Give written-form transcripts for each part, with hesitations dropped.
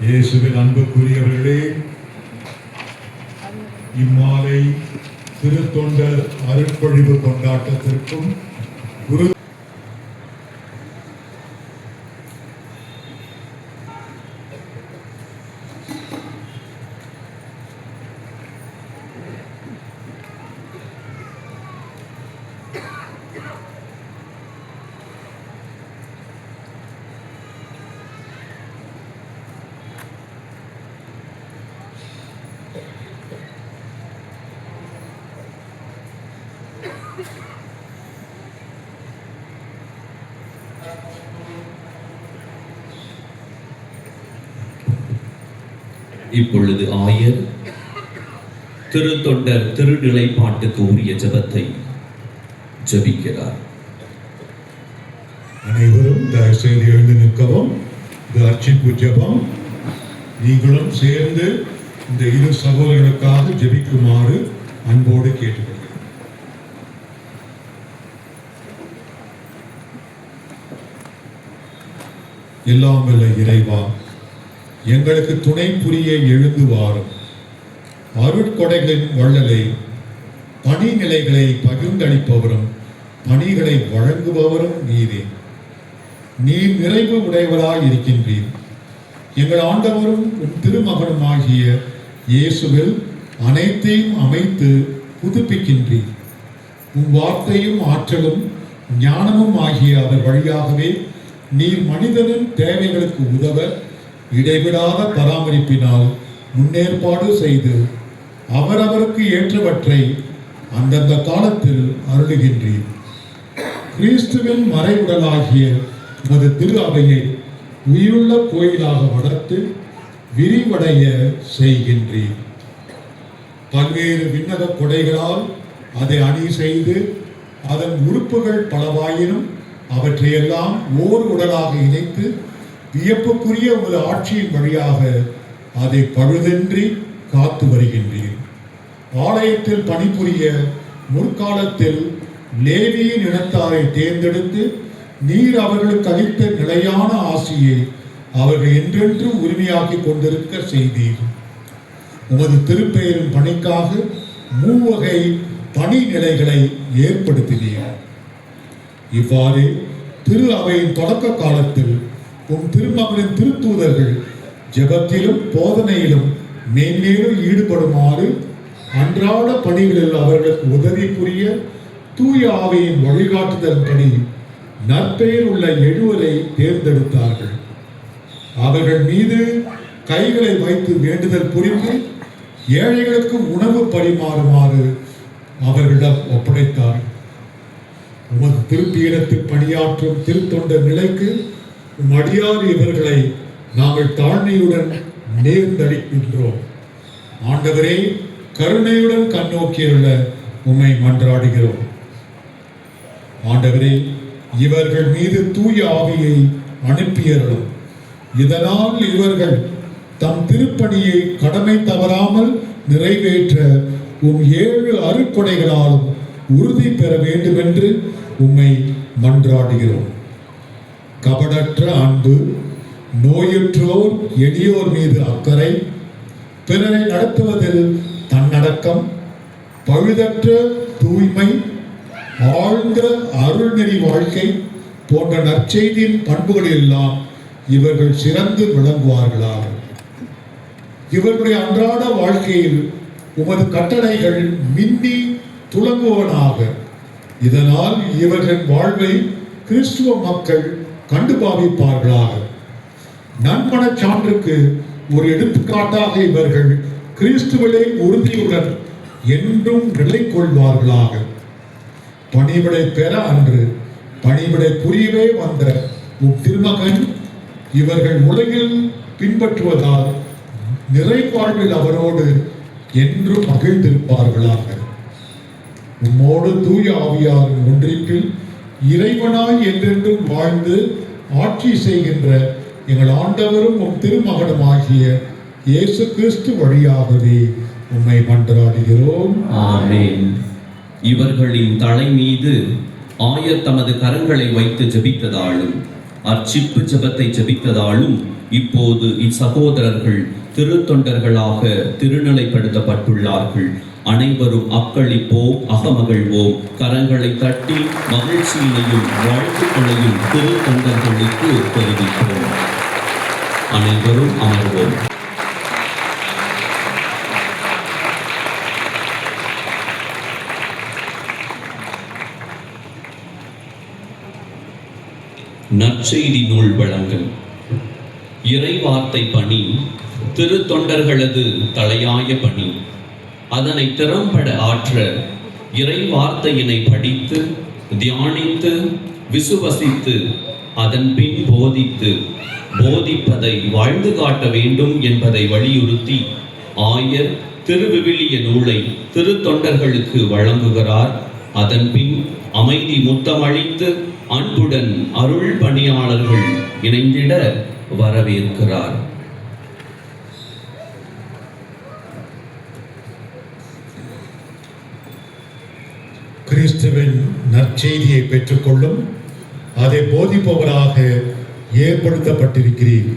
இயேசுவின் அன்புக்குரியவர்களே, இம்மாலை திருத்தொண்டர் அருட்பொழிவு கொண்டாட்டத்திற்கும் குரு இப்பொழுது ஆயர் திருத்தொண்டர் திருநிலைப்பாட்டுக்கு உரிய ஜெபத்தை ஜெபிக்கிறார். அனைவரும் தயவு செய்து எழுந்து நிற்கவும். இது அர்ச்சிப்பு ஜெபம். நீங்களும் சேர்ந்து இந்த இரு சகோதரர்களுக்காக ஜெபிக்குமாறு அன்போடு கேட்டுக்கொள்கிறேன். எல்லாம் வல்ல இறைவா, எங்களுக்கு துணை புரிய எழுந்து வாரும். அருட்கொடைகளின் வள்ளலை, பணிநிலைகளை பகிர்ந்தளிப்பவரும் பணிகளை வழங்குபவரும் நீரே. நீர் நிறைவு உடையவராய் இருக்கின்றீர். எங்கள் ஆண்டவரும் உன் திருமகனுமாகிய இயேசுவில் அனைத்தையும் அமைத்து புதுப்பிக்கின்றீர். உன் வார்த்தையும் ஆற்றலும் ஞானமும் ஆகிய அவர் வழியாகவே நீர் மனிதனின் தேவைகளுக்கு உதவ இடைவிடாத பராமரிப்பினால் முன்னேற்பாடு செய்து அவரவருக்கு ஏற்றவற்றை அந்தந்த காலத்தில் அருளுகின்றீர். கிறிஸ்துவின் மறைவுடலாகிய உமது திரு அவையை உயிருள்ள கோயிலாக வளர்த்து விரிவடைய செய்கின்றீர். பல்வேறு விண்ணக கொடைகளால் அதை அணி செய்து அதன் உறுப்புகள் பலவாயினும் அவற்றையெல்லாம் ஓர் உடலாக இணைத்து வியப்புக்குரிய உமது ஆட்சியின் வழியாக அதை பழுதின்றி காத்து வருகின்றீர். ஆலயத்தில் பணிபுரிய முற்காலத்தில் லேவியின் இனத்தாரை தேர்ந்தெடுத்து நீர் அவர்களுக்கு அளித்த நிலையான ஆசியை அவர்கள் என்றென்றும் உரிமையாக்கி கொண்டிருக்க செய்தீர். உமது திருப்பெயரின் பணிக்காக மூவகை பணி நிலைகளை ஏற்படுத்தினீர். இவ்வாறு திரு அவையின் தொடக்க காலத்தில் உம் திருமகனின் திருத்தூதர்கள் ஜெபத்திலும் போதனையிலும் மேன்மேலும் ஈடுபடுமாறு அன்றாட பணிகளில் அவர்களுக்கு உதவி புரிய தூய ஆவியின் வழிகாட்டுதலின்படி நற்பெயர் உள்ள 7 தேர்ந்தெடுத்தார்கள். அவர்கள் மீது கைகளை வைத்து வேண்டுதல் புரிந்து ஏழைகளுக்கு உணவு பரிமாறுமாறு அவர்களிடம் ஒப்படைத்தார்கள். உமது திருப்பீடத்தில் பணியாற்றும் திருத்தொண்டர் நிலைக்கு அடியார் இவர்களை நாங்கள் தாழ்மையுடன் நேர்ந்தளிக்கின்றோம். ஆண்டவரே, கருணையுடன் கண்ணோக்கியுள்ள உம்மை மன்றாடுகிறோம். ஆண்டவரே, இவர்கள் மீது தூய ஆவியை அனுப்பியர்களும் இதனால் இவர்கள் தம் திருப்பணியை கடமை தவறாமல் நிறைவேற்ற உம் 7 அருட்கொடைகளாலும் உறுதி பெற வேண்டும் என்று உம்மை மன்றாடுகிறோம். கபடற்ற அன்பு, நோயுற்றோர் எளியோர் மீது அக்கறை, பிறரை நடத்துவதில் தன்னடக்கம், பழுதற்ற தூய்மை, ஆழ்ந்த அருள்நெறி வாழ்க்கை போன்ற நற்செய்தியின் பண்புகளெல்லாம் இவர்கள் சிறந்து விளங்குவார்களாக. இவர்களுடைய அன்றாட வாழ்க்கையில் உமது கட்டளைகள் மின்னி துலங்குவனாக. இதனால் இவர்களின் வாழ்வை கிறிஸ்துவ மக்கள் கண்டு பாவிப்பார்களாக. நன்மனச் சான்றுக்கு ஒரு எடுத்துக்காட்டாக இவர்கள் கிறிஸ்துவிலே உறுதியுடன் என்றும் நிலை கொள்வார்களாக. பணிவிடை பெற அன்று பணிவிடை புரியவே வந்த திருமகன் இவர்கள் உலகில் பின்பற்றுவதால் நிறைவாழ்வில் அவரோடு என்றும் மகிழ்ந்திருப்பார்களாக. உம்மோடு தூய ஆவியாரின் ஒன்றிப்பில் இறைவனாய் என்றென்றும் வாழ்ந்து ஆட்சி செய்கின்ற எங்கள் ஆண்டவரும் உம் திருமகனுமாகிய இயேசு கிறிஸ்து வழியாகவே உம்மை மன்றாடுகிறோம். ஆமென். இவர்களின் தலை மீது ஆயர் தமது கரங்களை வைத்து ஜெபித்ததாலும் அர்ச்சிப்பு ஜெபத்தை ஜெபித்ததாலும் இப்போது இச்சகோதரர்கள் திருத்தொண்டர்களாக திருநிலைப்படுத்தப்பட்டுள்ளார்கள். அனைவரும் அக்களிப்போம், அகமகிழ்வோம். கரங்களை தட்டி மகிழ்ச்சியினையும் வாழ்த்துக்களையும் திருத்தொண்டர்களுக்கு தெரிவிப்போம். அனைவரும் அமர்வோம். நற்செய்தி நூல் வழங்கல். இறைவார்த்தை பணி திருத்தொண்டர்களது தலையாய பணி. அதனை திறம்பட ஆற்ற இறைவார்த்தையினை படித்து தியானித்து விசுவசித்து அதன் பின் போதிப்பதை வாழ்ந்து காட்ட வேண்டும் என்பதை வலியுறுத்தி ஆயர் திருவிவிலிய நூலை திருத்தொண்டர்களுக்கு வழங்குகிறார். அதன் பின் அமைதி முத்தமளித்து அன்புடன் அருள் பணியாளர்கள் இணைந்திட வரவேற்கிறார். கிறிஸ்துவின் நற்செய்தியை பெற்றுக்கொள்ளும் அதை போதிப்பவராக ஏற்படுத்தப்பட்டிருக்கிறீர்.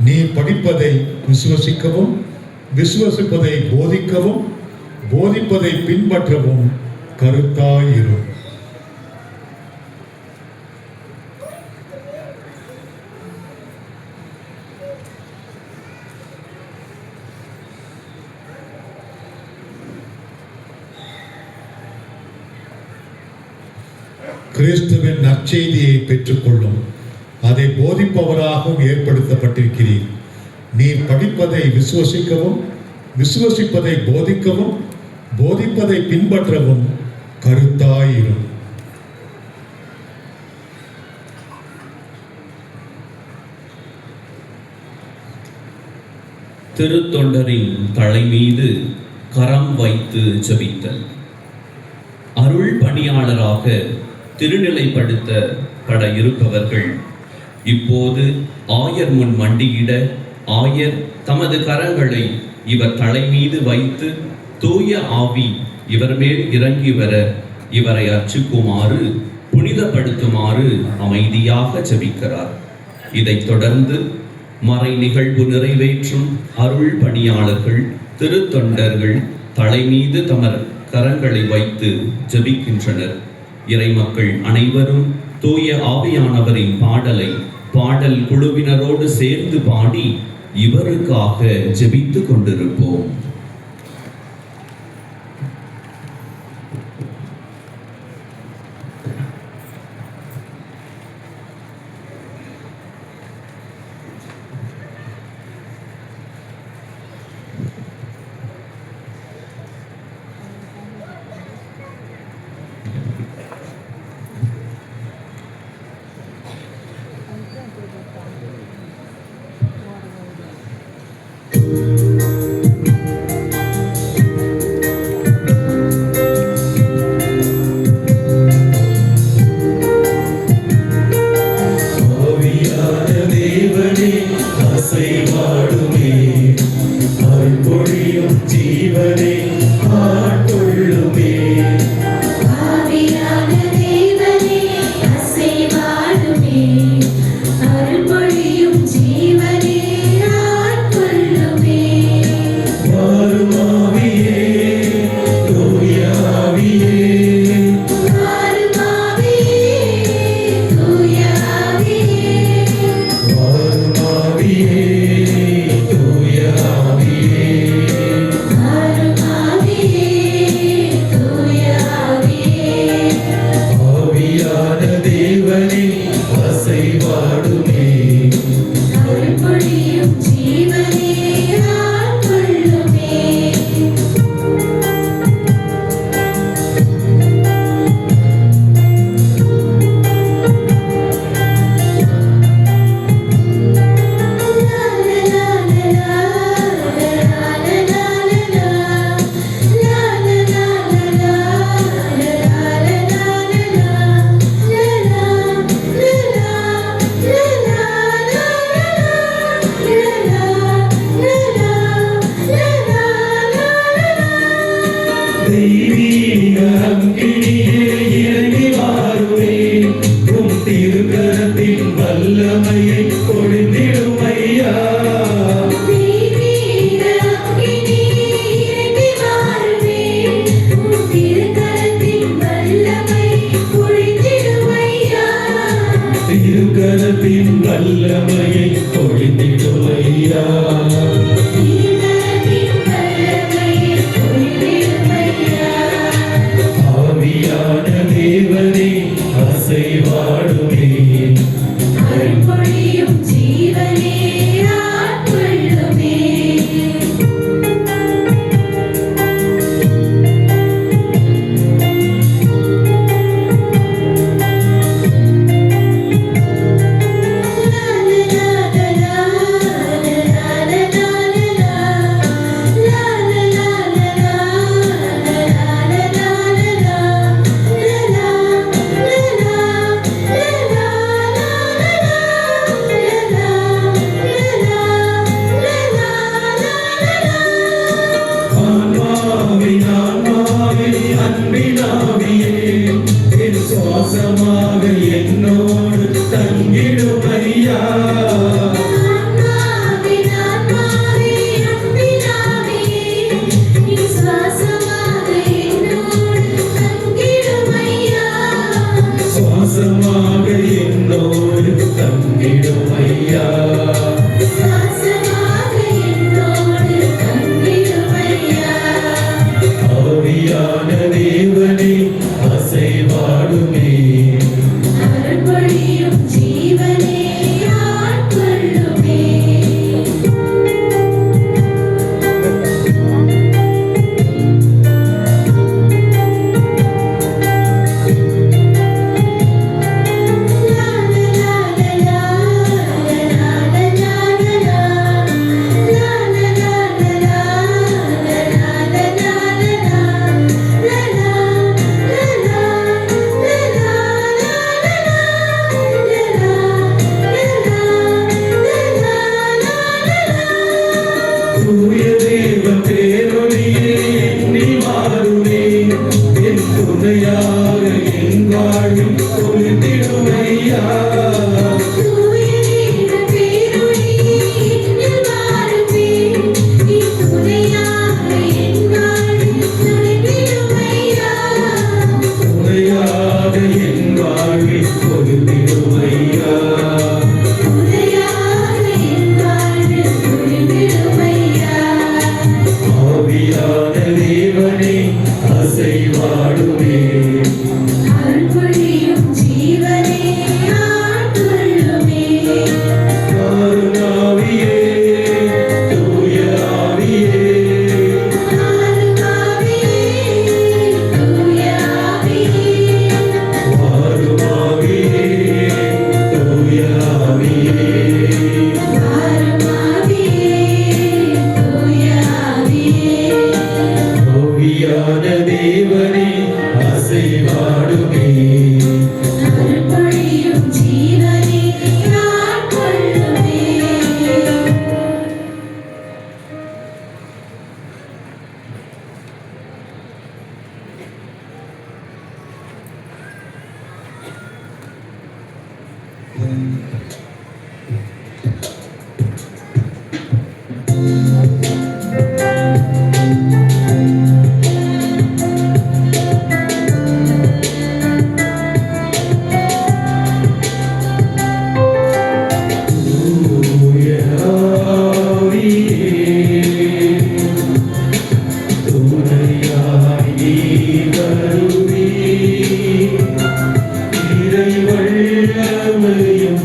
நீ படிப்பதை விசுவசிக்கவும், விசுவசிப்பதை போதிக்கவும், போதிப்பதை பின்பற்றவும் கருத்தாயிரும். கிறிஸ்துவின் நற்செய்தியை பெற்றுக்கொள்ளும் அதை போதிப்பவராகவும் ஏற்படுத்தப்பட்டிருக்கிறீர். நீ படிப்பதை விசுவசிக்கவும், விசுவசிப்பதை போதிக்கவும், போதிப்பதை பின்பற்றவும் கருத்தாயிரும். திருத்தொண்டரின் தலை மீது கரம் வைத்து ஜெபித்தல். அருள் பணியாளராக திருநிலைப்படுத்தப்பட இருப்பவர்கள் இப்போது ஆயர் முன் மண்டியிட ஆயர் தமது கரங்களை இவர் தலை மீது வைத்து தூய ஆவி இவர் மேல் இறங்கி வர இவரை அர்ச்சிக்குமாறு புனிதப்படுத்துமாறு அமைதியாக ஜெபிக்கிறார். இதைத் தொடர்ந்து மறை நிகழ்வு நிறைவேற்றும் அருள் பணியாளர்கள் திருத்தொண்டர்கள் தலை மீது தமர் கரங்களை வைத்து ஜெபிக்கின்றனர். இறைமக்கள் அனைவரும் தூய ஆவியானவரின் பாடல் குழுவினரோடு சேர்ந்து பாடி இவருக்காக ஜெபித்துக் கொண்டிருப்போம். அசைவாடுமே. அருள்பொழியும் ஜீவனே ஆட்கொள்ளுமே. தெய்வீக அக்கினியே இறங்கி வாருமே. உம் திருக்கரத்தின் வல்லமையை பொழிந்திடும் ஐயா. தெய்வீக அக்கினி இறங்கி வாருமே. உம் திருக்கரத்தின் வல்லமை பொழிந்திடும் ஐயா. திருக்கரத்தின் வல்லமையை பொழிந்திடும் ஐயா. திருக்கரத்தின் வல்லமையை பொழிந்திடும் ஐயா. ஆவியான தேவனே அசைவாடுமே. அருள்பொழியும் ஜீவனே ஆட்கொள்ளுமே. ஆன்மாவே அன்பினாவியே என் சுவாசமாக என்னோடு தங்கிடும் ஐயா. சுவாசமாக என்னோடு தங்கிடும் ஐயா. ஆவியான தேவனே அசைவாடுமே. ஜீவனே ஆட்கொள்ளுமே. தூய தேவ பேரொளியே எண்ணி வாருமே. என் துணையாக என் வாழ்வில் பொழிந்திடும் ஐயா. துணையாக என் வாழ்வில் பொழிந்திடும் ஐயா. ஆவியான தேவனே அசைவாடுமே. ஜீவனே ஆட்கொள்ளுமே. ஆவியே தூய ஆவியே. ஆவியே தூய ஆவியே. ஆவியான தேவனே அசைவாடுமே. ஜீவனே ஆட்கொள்ளுமே. இறை வல்லமையும்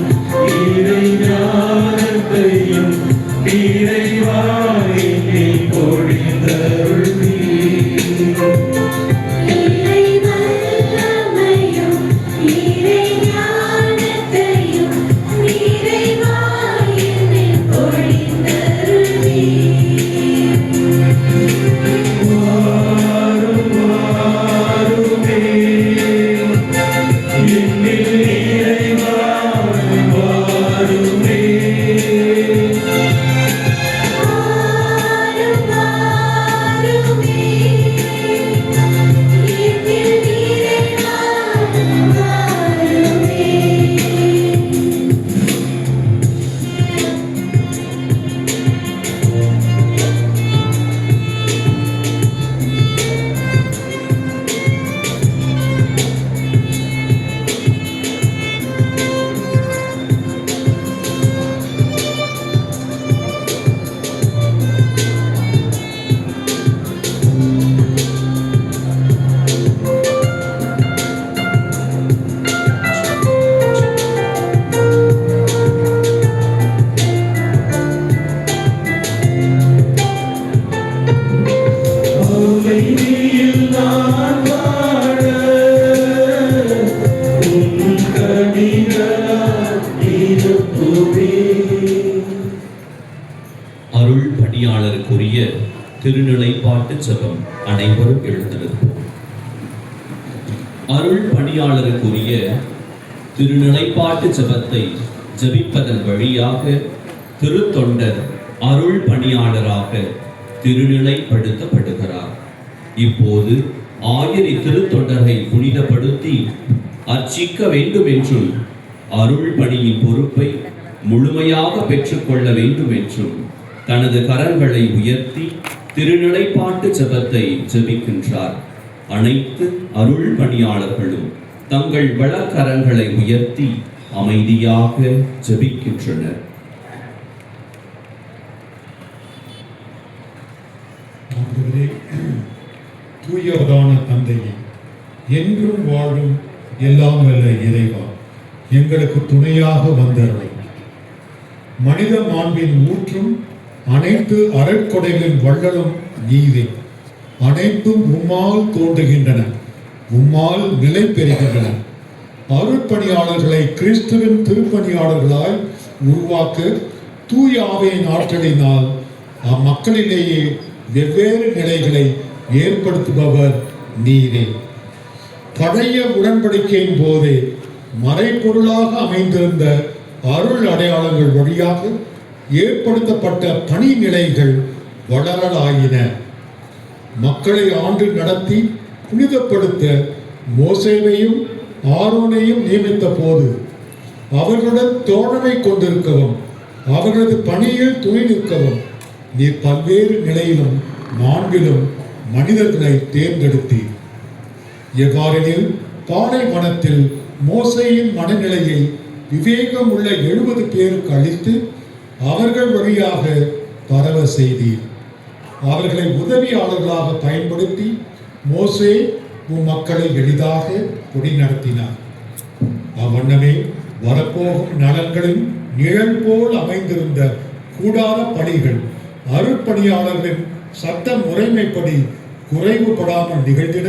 திருநிலைப்பாட்டு ஜெபம். அனைவரும் எழுந்திருப்போம். அருள் பணியாளருக்குரிய திருநிலைப்பாட்டு ஜெபத்தை ஜெபிப்பதன் வழியாக திருத்தொண்டர் அருள் பணியாளராக திருநிலைப்படுத்தப்படுகிறார். இப்போது ஆயர் திருத்தொண்டரை புனிதப்படுத்தி அர்ச்சிக்க வேண்டும் என்றும் அருள் பணியின் பொறுப்பை முழுமையாக பெற்றுக்கொள்ள வேண்டும் என்றும் தனது கரங்களை உயர்த்தி திருநிலைப்பாட்டு ஜெபத்தை ஜெபிக்கின்றார். அனைத்து அருள் பணியாளர்களும் தங்கள் வலக்கரங்களை உயர்த்தி அமைதியாக ஜெபிக்கின்றனர். ஆண்டவரே, தூயவரான தந்தையே, என்றும் வாழும் எல்லாம் வல்ல இறைவா, எங்களுக்கு துணையாக வந்தருளும். மனித மாண்பின் ஊற்றும் அனைத்து அருட்கொடைகளின் வள்ளலும் நீரே. அனைத்தும் உம்மால் தோன்றுகின்றன, உம்மால் நிலை பெறுகின்றன. அருட்பணியாளர்களை கிறிஸ்துவின் திருப்பணியாளர்களாய் உருவாக்க தூய ஆவியின் ஆற்றலினால் அம்மக்களிலேயே வெவ்வேறு நிலைகளை ஏற்படுத்துபவர் நீரே. பழைய உடன்படிக்கையின் போதே மறைப்பொருளாக அமைந்திருந்த அருள் அடையாளங்கள் வழியாக ஏற்படுத்தப்பட்ட பணி நிலைகள் வளரலாயின. மக்களை ஆண்டு நடத்தி புனிதப்படுத்த மோசேவையும் ஆரோனையும் நியமித்த போது அவர்களுடன் தோழமை கொண்டிருக்கவும் அவர்களது பணியில் துணை நிற்கவும் நீர் பல்வேறு நிலையிலும் மாண்பிலும் மனிதர்களை தேர்ந்தெடுத்தீர். எவ்வாறெனில் பாலைவனத்தில் மோசேயின் மனநிலையை விவேகம் உள்ள 70 பேருக்கு அளித்து அவர்கள் வழியாக பரவ செய்தீர். அவர்களை உதவியாளர்களாக பயன்படுத்தி மோசே உம் மக்களை எளிதாக வழிநடத்தினார். அவ்வண்ணமே வரப்போகும் நலன்களின் நிழல் போல் அமைந்திருந்த கூடார பணிகள் அருட்பணியாளர்களின் சட்ட முறைமைப்படி குறைவுபடாமல் நிகழ்ந்திட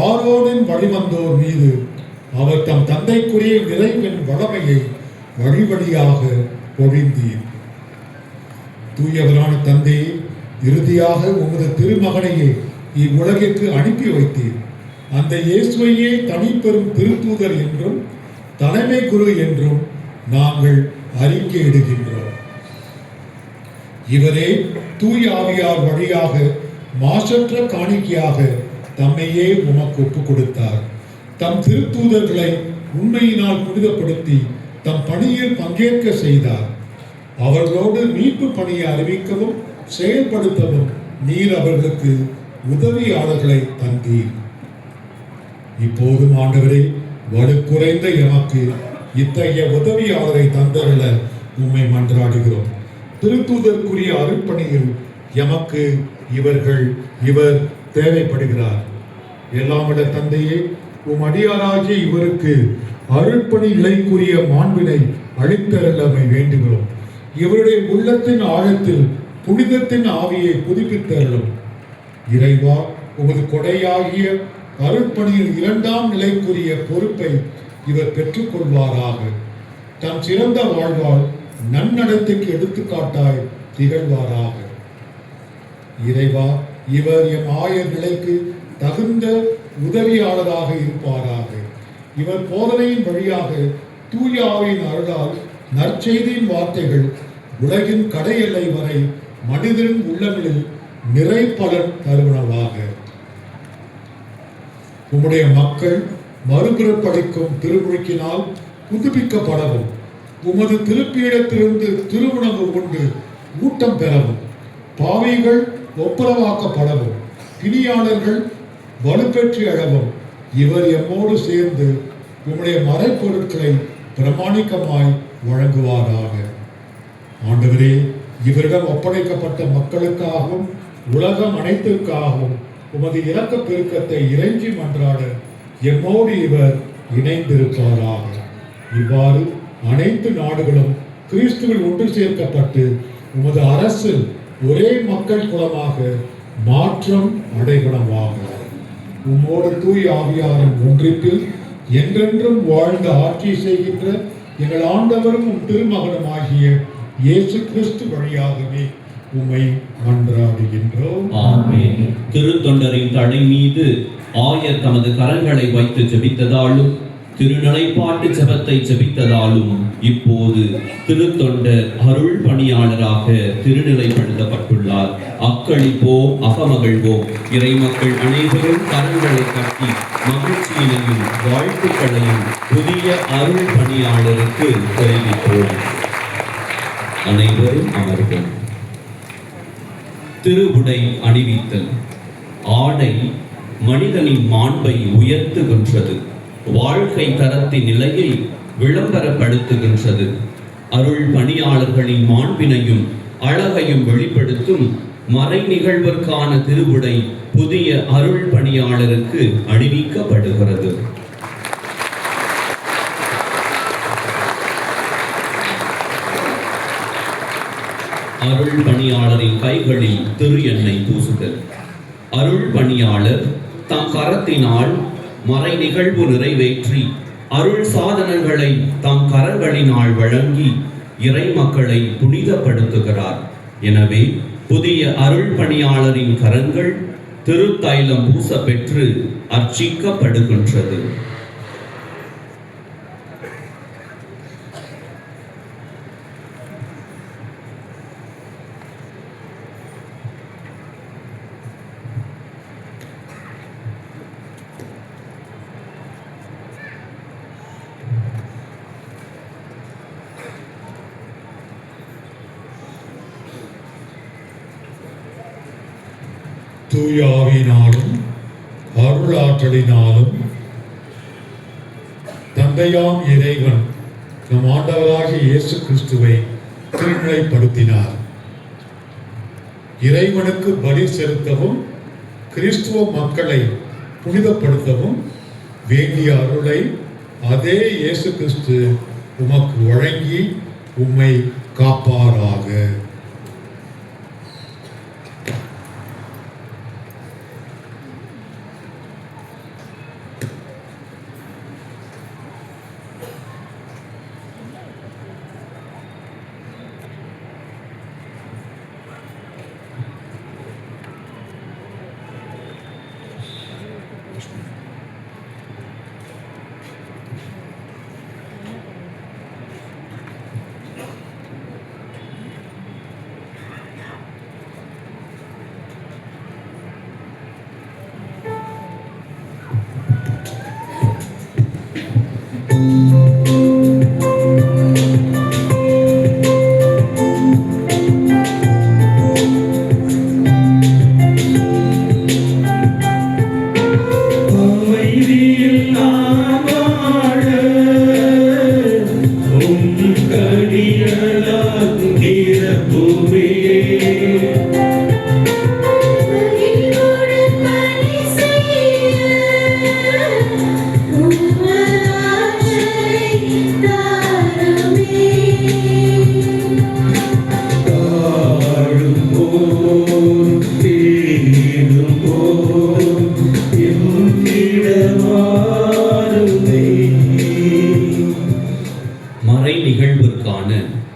ஆரோனின் வழிவந்தோர் மீது அவர் தம் தந்தைக்குரிய நிறைவின் வளமையை வழி வழியாக பொழிந்தீர். தூயவரான தந்தையே, இறுதியாக உமது திருமகனையே இவ்வுலகிற்கு அனுப்பி வைத்தீர். அந்த இயேசுவையே தனிப்பெரும் திருத்தூதர் என்றும் தலைமை குரு என்றும் நாங்கள் அறிக்கையிடுகின்றோம். இவரே தூய ஆவியார் வழியாக மாசற்ற காணிக்கையாக தம்மையே உமக்கு ஒப்புக் கொடுத்தார். தம் திருத்தூதர்களை உண்மையினால் புனிதப்படுத்தி தம் பணியில் பங்கேற்க செய்தார். அவர்களோடு மீட்பு பணியை அறிவிக்கவும் செயல்படுத்தவும் நீர் அவர்களுக்கு உதவியாளர்களை தந்தீர். இப்போதும் ஆண்டவரே, வலுக்குறைந்த எமக்கு இத்தகைய உதவியாளரை தந்தருள உம்மை மன்றாடுகிறோம். திருத்தூதருக்குரிய அருட்பணியில் எமக்கு இவர் தேவைப்படுகிறார். எல்லாம் விட தந்தையே, உம் அடியாராகிய இவருக்கு அருட்பணி நிலைக்குரிய மாண்பினை அளித்தருளமை வேண்டுகிறோம். இவருடைய உள்ளத்தின் ஆழத்தில் புனிதத்தின் ஆவியை புதுப்பித்தருளும். இறைவா, உமது கொடையாகிய அருட்பணியில் 2ஆம் நிலைக்குரிய பொறுப்பை இவர் பெற்றுக்கொள்வாராக. தம் சிறந்த வாழ்வால் நன்னடத்தைக்கு எடுத்துக்காட்டாய் திகழ்வாராக. இறைவா, இவர் எம் ஆயர் நிலைக்கு தகுந்த உதவியாளராக இருப்பாராக. இவர் போதனையின் வழியாக தூய ஆவியின் அருளால் நற்செய்தியின் வார்த்தைகள் உலகின் கடை எல்லை வரை மனிதரின் உள்ளங்களில் நிறை பலன் தருவனவாக. உம்முடைய மக்கள் மறுபிறப்பளிக்கும் திருமுழுக்கினால் புதுப்பிக்கப்படவும் உமது திருப்பீடத்திலிருந்து திருவுணவு உண்டு ஊட்டம் பெறவும் பாவிகள் ஒப்புரவாக்கப்படவும் பிணியாளர்கள் வலுப்பெற்று எழவும் இவர் எம்மோடு சேர்ந்து உம்முடைய மறைப்பொருட்களை பிரமாணிக்கமாய் வழங்குவாராக. ஆண்டவரே, இவரிடம் ஒப்படைக்கப்பட்ட மக்களுக்காகவும் உலகம் அனைத்திற்காகவும் உமது இரக்க பெருக்கத்தை இறைஞ்சி மன்றாட எம்மோடு இவர் இணைந்திருப்பாராக. இவ்வாறு அனைத்து நாடுகளும் கிறிஸ்துவில் ஒன்று சேர்க்கப்பட்டு உமது அரசு ஒரே மக்கள் குலமாக மாற்றம் அடைகுணமாக. உம்மோடு தூய் ஆவியாரின் ஒன்றிப்பில் என்றென்றும் வாழ்ந்து ஆட்சி செய்கின்ற எங்கள் ஆண்டவரும் உம் திருமகனும் ஆகிய இயேசு கிறிஸ்து வழியாகவே உம்மை மன்றாடுகின்றோம். ஆமென். திருத்தொண்டரின் தலை மீது ஆயர் தமது கரங்களை வைத்து ஜெபித்ததாலும் திருநிலைப்பாட்டு ஜெபத்தை ஜெபித்ததாலும் இப்போது திருத்தொண்டர் அருள் பணியாளராக திருநிலைப்படுத்தப்பட்டுள்ளார். அக்களிப்போம், அகமகிழ்வோம். இறைமக்கள் அனைவரும் கரங்களை கட்டி மகிழ்ச்சியினையும் வாழ்த்துக்களையும் புதிய அருள் பணியாளருக்கு தெரிவிப்போம். அனைவரும் அமர்வோம். திருவுடை அணிவித்தல். ஆடை மனிதனின் மாண்பை உயர்த்துகின்றது, வாழ்க்கை தரத்தின் நிலையை விளம்பரப்படுத்துகின்றது. அருள் பணியாளர்களின் மாண்பினையும் அழகையும் வெளிப்படுத்தும் மறை நிகழ்விற்கான திருவுடை புதிய அருள் பணியாளருக்கு அணிவிக்கப்படுகிறது. அருள் பணியாளரின் கைகளில் திரு எண்ணெய் பூசுதல். அருள் பணியாளர் தம் கரத்தினால் மறை நிகழ்வு நிறைவேற்றி அருள் சாதனங்களை தம் கரங்களினால் வழங்கி இறை மக்களை புனிதப்படுத்துகிறார். எனவே புதிய அருள் பணியாளரின் கரங்கள் திருத்தைலம் பூச பெற்று அர்ச்சிக்கப்படுகின்றது. தூயாவினாலும் அருளாற்றலினாலும் தந்தையாம் இறைவன் நம் ஆண்டவராகிய இயேசு கிறிஸ்துவை திருநிலைப்படுத்தினார். இறைவனுக்கு பலி செலுத்தவும் கிறிஸ்துவ மக்களை புனிதப்படுத்தவும் வேண்டிய அருளை அதே இயேசு கிறிஸ்து உமக்கு வழங்கி உம்மை காப்பாராக.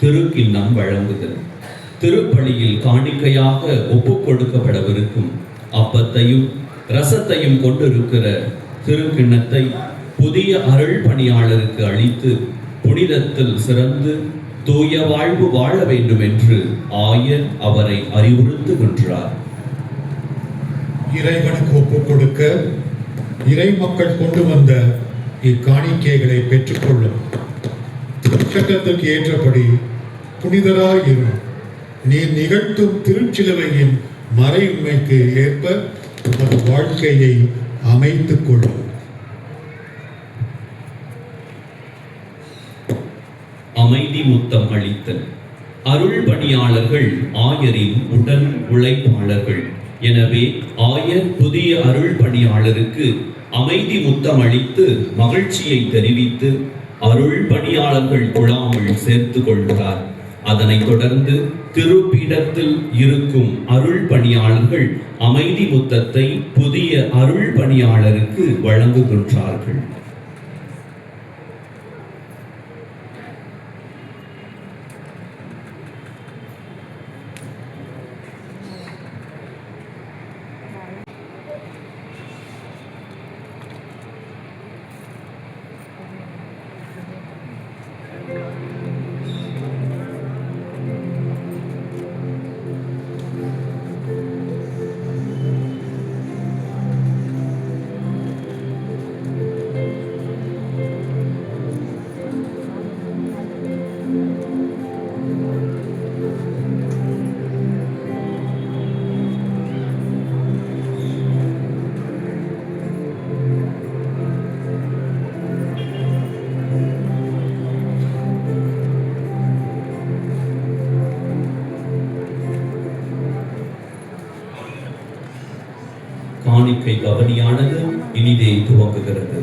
திருக்கிண்ணம் வழங்குதல். திருப்பலியில் காணிக்கையாக ஒப்புக் கொடுக்கப்படவிருக்கும் அப்பத்தையும் ரசத்தையும் கொண்டிருக்கிற திருக்கிண்ணத்தை புதிய அருள் பணியாளருக்கு அளித்து புனிதத்தில் சிறந்து தூய வாழ்வு வாழ வேண்டும் என்று ஆயர் அவரை அறிவுறுத்துகின்றார். இறைவனுக்கு ஒப்புக் கொடுக்க இறை மக்கள் கொண்டு வந்த இக்காணிக்கைகளை பெற்றுக்கொள்ளும். திருச்சட்டத்திற்கு ஏற்றபடி புனிதராயிரும். நீர் நிகழ்த்தும் திருச்சிலுவையின் மறை உண்மைக்கு ஏற்ப உமது வாழ்க்கையை அமைத்துக் கொள்ளும். அமைதி முத்தம் அளித்தல். அருள் பணியாளர்கள் ஆயரின் உடல் உழைப்பாளர்கள். எனவே ஆயர் புதிய அருள் பணியாளருக்கு அமைதி முத்தம் அளித்து மகிழ்ச்சியை தெரிவித்து அருள் பணியாளர்கள் குழாமல் சேர்த்து கொள்கிறார். அதனைத் தொடர்ந்து திருப்பீடத்தில் இருக்கும் அருள் பணியாளர்கள் அமைதி முத்தத்தை புதிய அருள் பணியாளருக்கு வழங்குகின்றார்கள். காணிக்கை பவனியானது இனிதே துவங்குகிறது.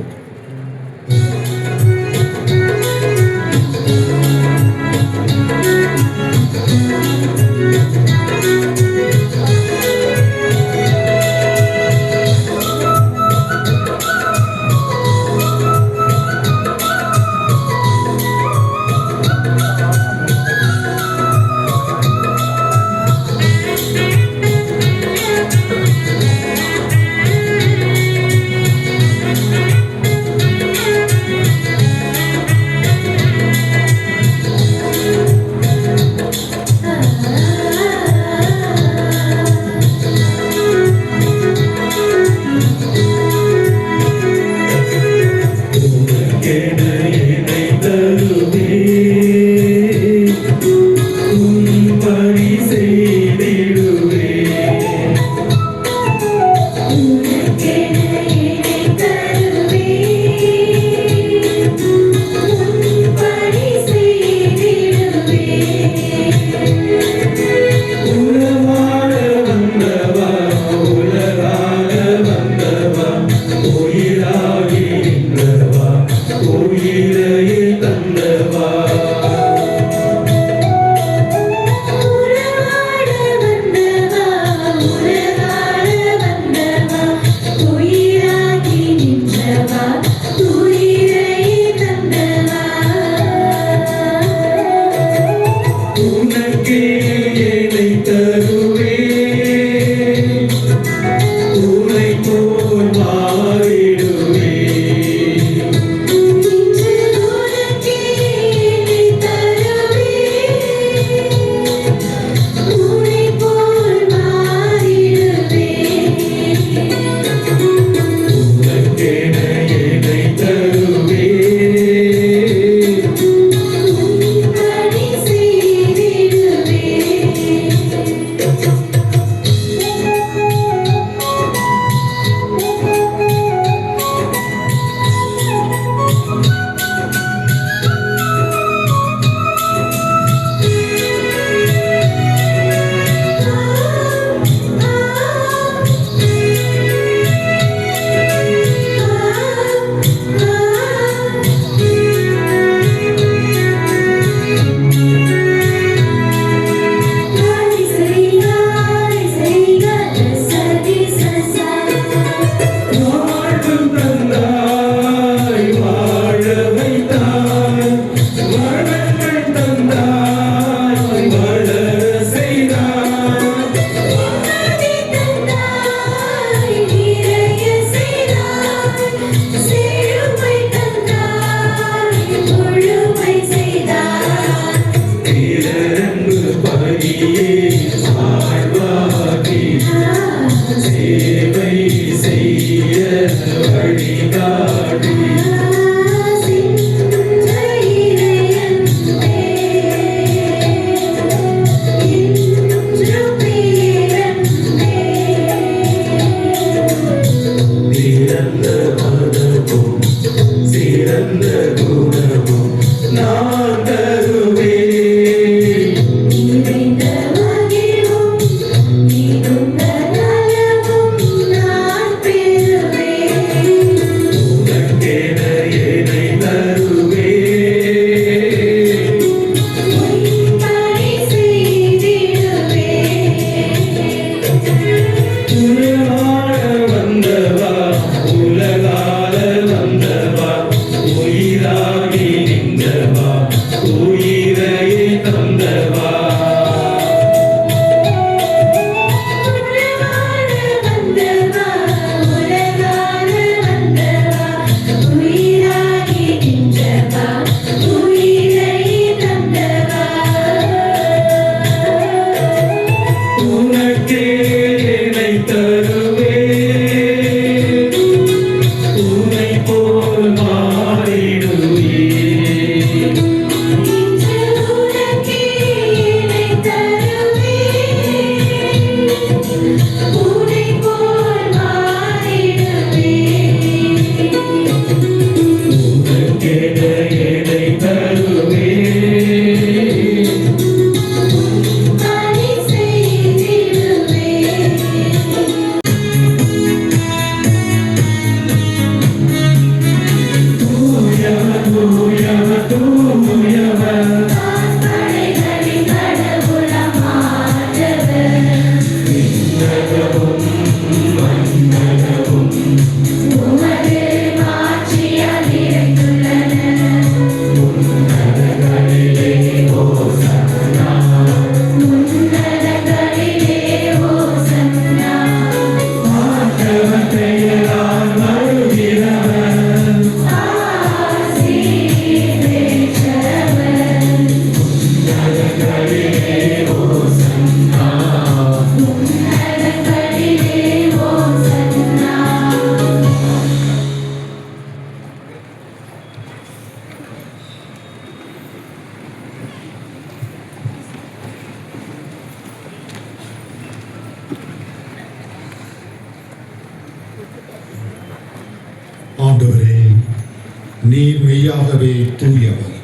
நீர் மெய்யாகவே தூயவர்.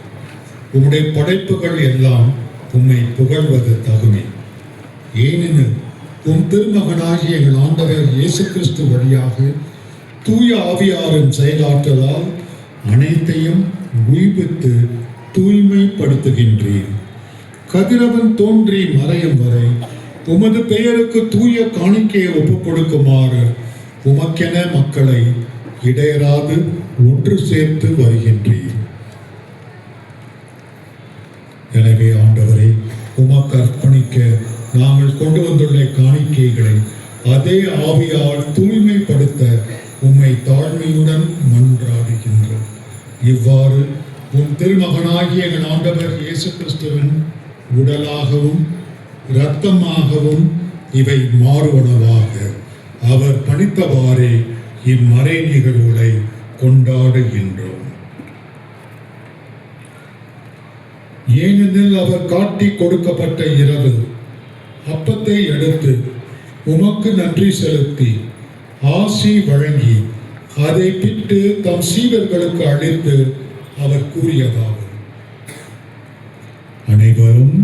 உம்முடைய படைப்புகள் எல்லாம் உம்மை புகழ்வது தகுமே. ஏனெனில் உம் திருமகனாகிய எங்கள் ஆண்டவர் இயேசு கிறிஸ்து வழியாக தூய ஆவியாரின் செயலாற்றலால் அனைத்தையும் உய்வித்து தூய்மைப்படுத்துகின்றீர். கதிரவன் தோன்றி மறையும் வரை உமது பெயருக்கு தூய காணிக்கையை ஒப்புக் கொடுக்குமாறு உமக்கென மக்களை இடையராது ஒன்று சேர்த்து வருகின்றீர். எனவே ஆண்டவரை உமக்கு அர்ப்பணிக்க நாங்கள் கொண்டு வந்துள்ள காணிக்கைகளை அதே ஆவியால் தூய்மைப்படுத்த உம்மை தாழ்மையுடன் மன்றாடுகின்றோம். இவ்வாறு உம் திருமகனாகிய எங்கள் ஆண்டவர் இயேசு கிறிஸ்துவின் உடலாகவும் இரத்தமாகவும் இவை மாறுவனவாக அவர் பணித்தவாறே இம்மறை நிகழ்வுகளை கொண்டாடுகின்றோம். ஏனெனில் அவர் காட்டி கொடுக்கப்பட்ட இரவு அப்பத்தை எடுத்து உமக்கு நன்றி செலுத்தி ஆசி வழங்கி அதை பிட்டு தம் சீடர்களுக்கு அளித்து அவர் கூறியதாவது: அனைவரும்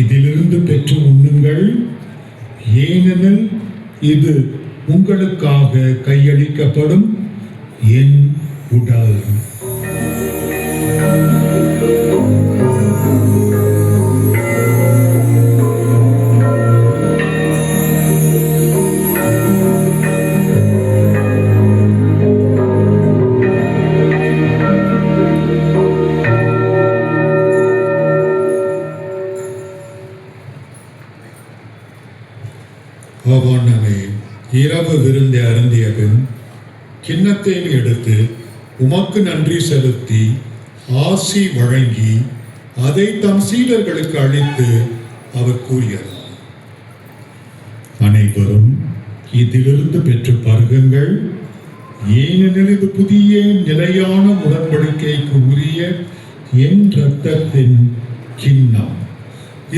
இதிலிருந்து பெற்று உண்ணுங்கள், ஏனெனில் இது உங்களுக்காக கையளிக்கப்படும் என் உடல். அவ்வண்ணமே இரவு விருந்தை அருந்திய பின் கிண்ணத்தை எடுத்து உமக்கு நன்றி செலுத்தி ஆசி வழங்கி அதை தம் சீடர்களுக்கு அளித்து அவர் கூறியதாம்: அனைவரும் இதிலிருந்து பெற்று பருகுங்கள், ஏனெனில் இது புதிய நிலையான உடன்படிக்கைக்கு உரிய என் இரத்தத்தின் கிண்ணம்.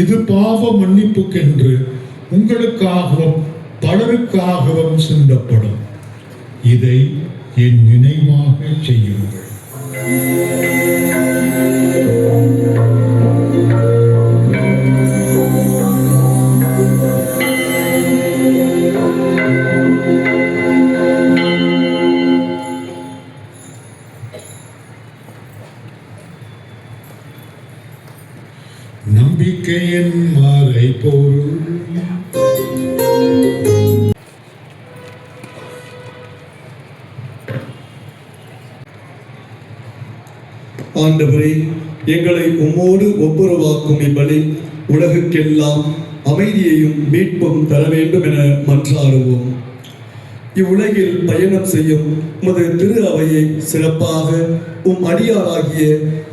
இது பாவ மன்னிப்புக்கென்று உங்களுக்காகவும் பலருக்காகவும் சிந்தப்படும். இதை என் நினைவாக செய்யுங்கள். நம்பிக்கையின் மறைபொருள். ஆண்டவரே, எங்களை உம்மோடு ஒப்புரவாக்கும் இப்பலி உலகுக்கெல்லாம் அமைதியையும் மீட்பும் தர வேண்டும் என மன்றாடுவோம். இவ்வுலகில் பயணம் செய்யும் உமது திரு அவையை சிறப்பாக உம் அடியாராகிய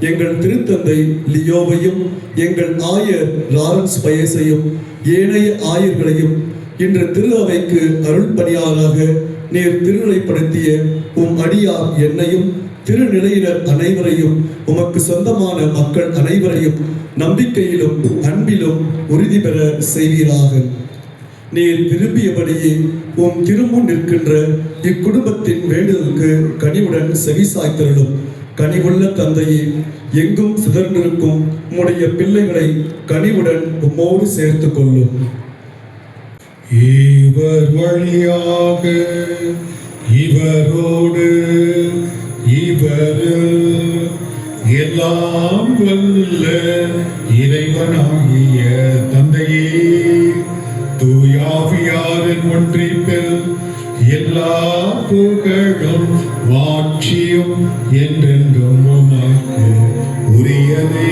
எங்கள் திருத்தந்தை லியோவையும் எங்கள் ஆயர் லாரன்ஸ் பயஸையும் ஏனைய ஆயர்களையும் இன்று திரு அவைக்கு அருள் பணியாளராக நீர் திருநிலைப்படுத்திய உம் அடியார் என்னையும் திருநிலையினர் அனைவரையும் உமக்கு சொந்தமான மக்கள் அனைவரையும் நம்பிக்கையிலும் அன்பிலும் உறுதி பெற செய்வீராக. நீர் விரும்பியபடியே உம் திருமுன் நிற்கின்ற இக்குடும்பத்தின் வேண்டுதலுக்கு கனிவுடன் செவிசாய்த்தருளும். கனிவுள்ள தந்தையே, எங்கும் சிதர்ந்திருக்கும் உம்முடைய பிள்ளைகளை கனிவுடன் உம்மோடு சேர்த்து கொள்ளும். இவர் வழியாக இவரோடு இவரில் எல்லாம் வல்ல இறைவனாகிய தந்தையே, தூயாவியாரின் ஒன்றிப்பில் எல்லா புகழும் மாட்சியும் என்றென்றும் உமக்கு உரியதே.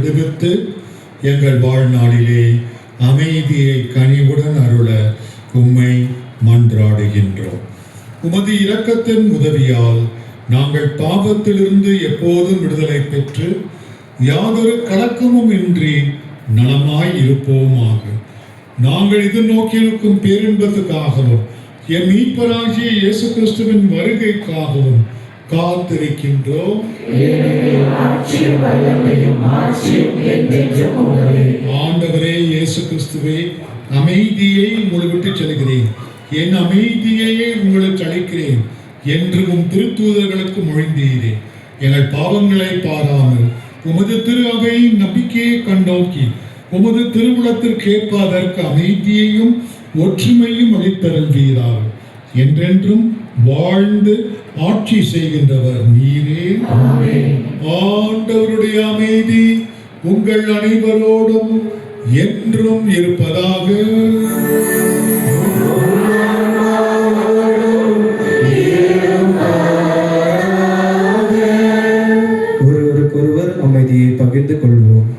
விடுவித்து எங்கள் வாழ்நாளிலே அமைதியை கனிவுடன் அருள உம்மை மன்றாடுகின்றோம். உமது இரக்கத்தின் உதவியால் நாங்கள் பாவத்திலிருந்து எப்போதும் விடுதலை பெற்று யாதொரு கலக்கமும் இன்றி நலமாய் இருப்போமாக. நாங்கள் எதிர்நோக்கியிருக்கும் பேரின்பத்துக்காகவும் என் மீட்பராகிய இயேசு கிறிஸ்துவின் வருகைக்காகவும் காத்திருக்கின்றோம். ஆண்டவரே இயேசு கிறிஸ்துவே, அமைதியை உங்களை விட்டு செல்கிறேன், என் அமைதியையே உங்களுக்கு அளிக்கிறேன் என்று உம் திருத்தூதர்களுக்கு மொழிந்தீரே. எங்கள் பாவங்களை பாராமல் உமது திரு அவையின் நம்பிக்கையை கண்டோக்கி உமது திருவுளத்திற்கேற்ப அதற்கு அமைதியையும் ஒற்றுமையும் அளித்தருள்வீராக. என்றென்றும் வாழ்ந்து ஆட்சி செய்கின்றவர் நீரே. ஆண்டவருடைய அமைதி உங்கள் அனைவரோடும் என்றும் இருப்பதாக. ஒருவருக்கொருவர் அமைதியை பகிர்ந்து கொள்வோம்.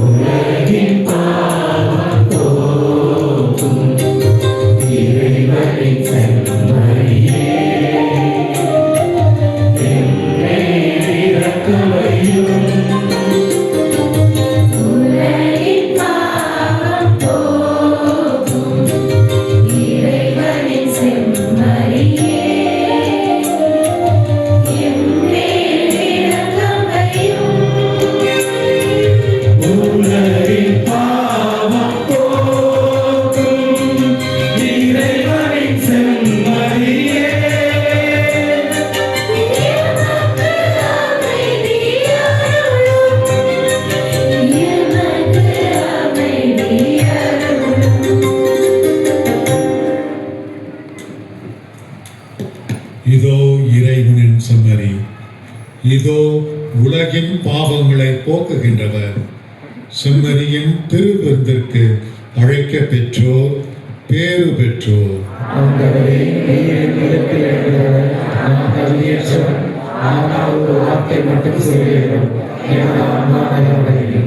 உலகின் பாவம் போக்கும் இறைவனின் செம்மறியே, எம்மேல் இரக்கம் வையும். உலகின் பாவம் போக்கும் இறைவனின் செம்மறியே, இதோ இறைவனின் செம்மறி, இதோ உலகின் பாவங்களை போக்குகின்றவர். செம்மறியின் திருவிருந்திற்கு அழைக்க பெற்றோர் பேறு பெற்றோர். ஆண்டவரே, நீர் என்னிடத்தில் இருக்கிறவர், நான் தகுதியற்றவன். ஆனால் ஒரு வார்த்தை மட்டும் சொல்லிடும், எனது ஆன்மா நலமடையும்.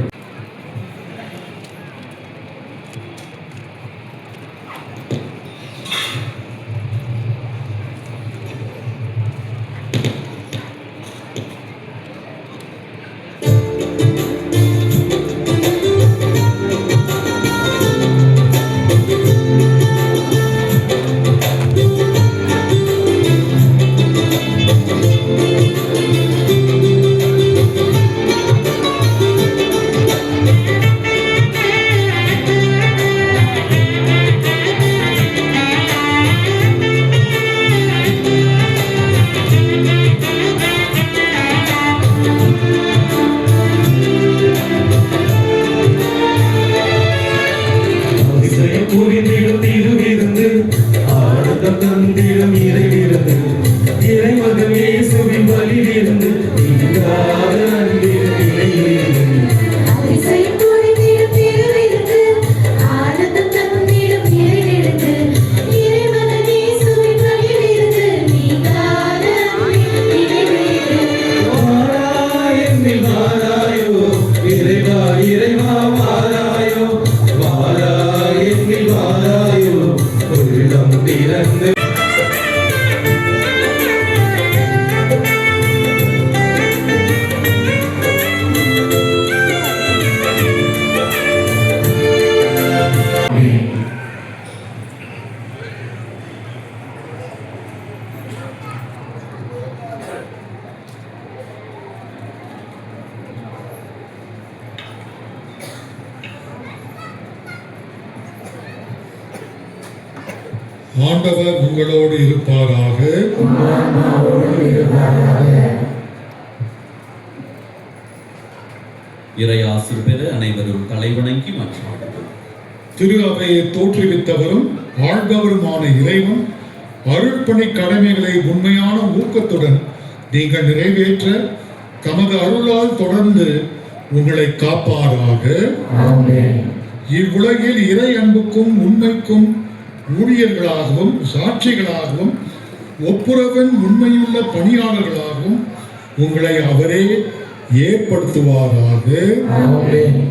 புரிந்திடும் திருவிருந்து, ஆனந்தம் தந்திடும் இறைவிருந்து, இறைமகன் இயேசுவின் பலியிருந்து, நீங்காத அன்பின் நிலையிலிருந்து. அதிசயம் புரிந்திடும் திருவிருந்து, ஆனந்தம் தந்திடும் இறைவிருந்து, இறைமகன் இயேசுவின் பலியிருந்து, நீங்காத அன்பின் நிலையிலிருந்து. வாராய் என்னில் வாராயோ, இறைவா இறைவா வாராயோ, வாராய் என்னில் வாராயோ, உள்ளம் திறந்து. ஆண்டவர் உங்களோடு இருப்பாராக. இறையாசிர் பெற அனைவரும் தலைவணங்கி மன்றாடுவோம். திரு அவையை தோற்றுவித்தவரும் ஆழ்ந்தவருமான இறைவன் அருட்பணி கடமைகளை உண்மையான ஊக்கத்துடன் நீங்கள் நிறைவேற்ற தமது அருளால் தொடர்ந்து உங்களை காப்பாராக. ஆமென். இவ்வுலகில் இறை அன்புக்கும் உண்மைக்கும் ஊழியர்களாகவும் சாட்சிகளாகவும் ஒப்புரவின் உண்மையுள்ள பணியாளர்களாகவும் உங்களை அவரே ஏற்படுத்துவாராக. ஆமென்.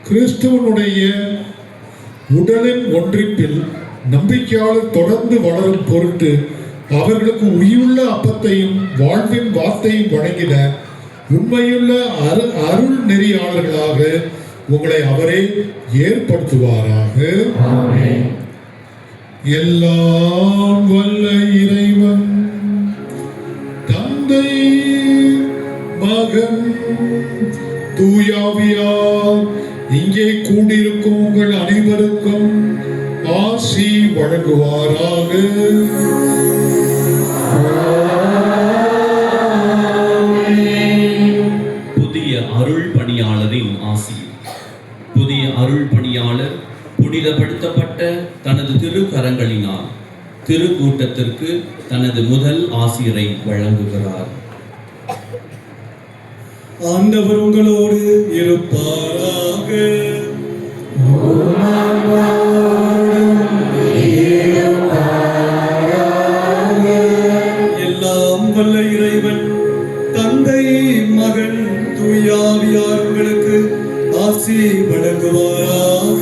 கிறிஸ்துவனுடைய உடலின் ஒன்றிப்பில் நம்பிக்கையாளர் தொடர்ந்து வளரும் பொருட்டு அவர்களுக்கு உயிருள்ள அப்பத்தையும் வாழ்வின் வார்த்தையும் வழங்கின உண்மையுள்ள அருள் நெறியாளர்களாக உங்களை அவரே ஏற்படுத்துவாராக. ஆமென். எல்லாம் வல்ல இறைவன் தந்தை மகன் தூயாவியார் இங்கே கூடியிருக்கும் உங்கள் அனைவருக்கும் ஆசி வழங்குவாராக. புதிய அருள் பணியாளரின் ஆசி. புதிய அருள் பணியாளர் புனிதப்படுத்தப்பட்ட தனது திருக்கரங்களினால் திருக்கூட்டத்திற்கு தனது முதல் ஆசிரை வழங்குகிறார். ஆண்டவர் உங்களோடு இருப்பாராக. எல்லாம் வல்ல இறைவன் தந்தை மகன் தூயாவியார் உங்களுக்கு ஆசி வழங்குவாராக.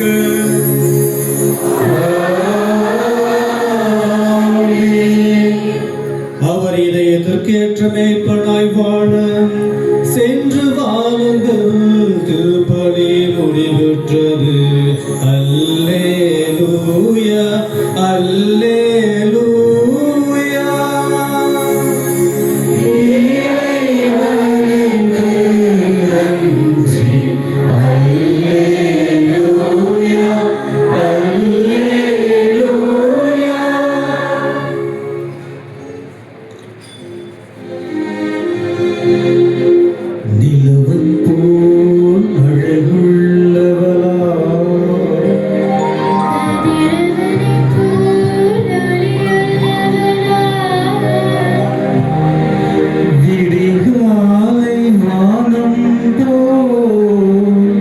அவர் இதயத்திற்கு ஏற்ற மேய்ப்பனாய் வாழ சென்று வாழுங்கள். திருப்பலி முடிவுற்றது. அல்லேலூயா அல்லேலூயா. நிலவன் போல் அழகுள்ளவளா கதிரவனைப் போல் ஒளியுள்ளவளா, விடிகாலை வானம் போல்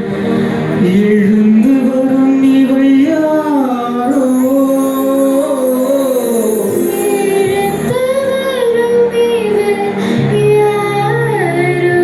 எழுந்து வரும் இவள் யாரோ. இழுத்து வரும் இவர் யாரோ.